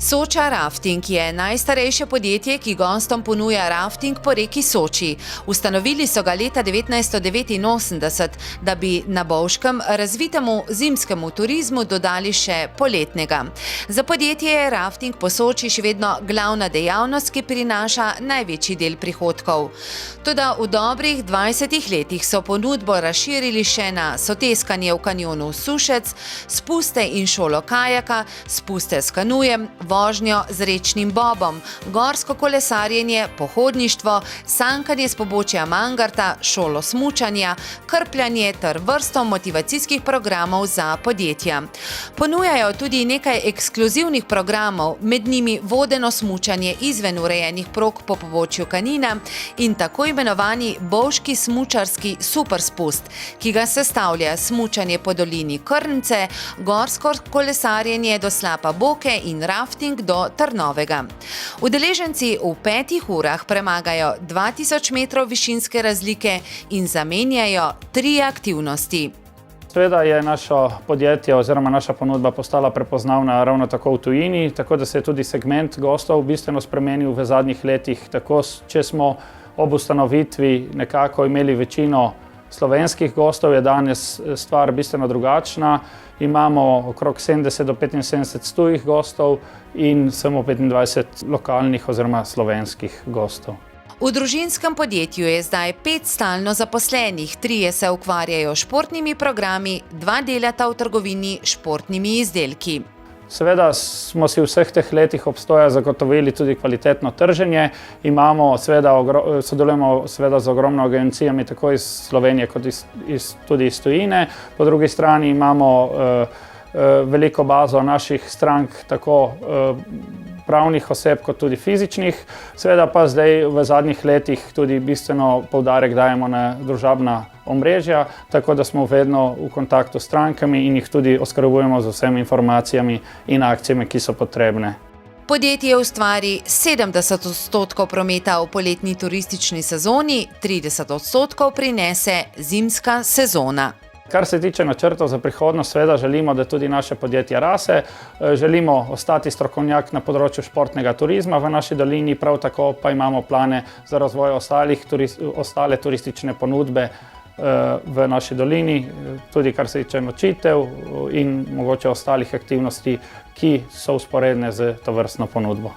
Soča Rafting je najstarejše podjetje, ki gostom ponuja rafting po reki Soči. Ustanovili so ga leta 1989, da bi na Bovškem razvitemu zimskemu turizmu dodali še poletnega. Za podjetje je rafting po Soči še vedno glavna dejavnost, ki prinaša največji del prihodkov. Toda v dobrih 20 letih so ponudbo razširili še na soteskanje v kanjonu Sušec, spuste in šolo kajaka, spuste s kanujem, vožnjo z rečnim bobom, gorsko kolesarjenje, pohodništvo, sankanje s pobočja Mangarta, šolo smučanja, krpljanje ter vrsto motivacijskih programov za podjetja. Ponujajo tudi nekaj ekskluzivnih programov, med njimi vodeno smučanje izven urejenih prog po pobočju Kanina in tako imenovani bovški smučarski superspust, ki ga sestavlja smučanje po dolini Krnice, gorsko kolesarjenje do Slapa Boke in rafting do Trnovega. Udeleženci v 5 urah premagajo 2000 metrov višinske razlike in zamenjajo 3 aktivnosti. Seveda je naše podjetje oziroma naša ponudba postala prepoznavna ravno tako v tujini, tako da se je tudi segment gostov bistveno spremenil v zadnjih letih. Tako, če smo ob ustanovitvi nekako imeli večino slovenskih gostov, je danes stvar bistveno drugačna. Imamo okrog 70 do 75 tujih gostov in samo 25 lokalnih oziroma slovenskih gostov. V družinskem podjetju je zdaj 5 stalno zaposlenih, 3 se ukvarjajo s športnimi programi, 2 delata v trgovini s športnimi izdelki. Seveda smo si v vseh teh letih obstoja zagotovili tudi kvalitetno trženje. Sodelujemo z ogromno agencijami, tako iz Slovenije kot tudi iz tujine. Po drugi strani imamo veliko bazo naših strank, tako pravnih oseb kot tudi fizičnih. Seveda pa zdaj v zadnjih letih tudi bistveno poudarek dajemo na družabna omrežja, tako da smo vedno v kontaktu s strankami in jih tudi oskrbujemo z vsemi informacijami in akcijami, ki so potrebne. Podjetje ustvari 70% prometa v poletni turistični sezoni, 30% prinese zimska sezona. Kar se tiče načrtov za prihodnost, seveda želimo, da tudi naše podjetje rase. Želimo ostati strokovnjak na področju športnega turizma v naši dolini, prav tako pa imamo plane za razvoj ostale turistične ponudbe v naši dolini, tudi kar se tiče nočitev in mogoče ostalih aktivnosti, ki so vzporedne z tovrstno ponudbo.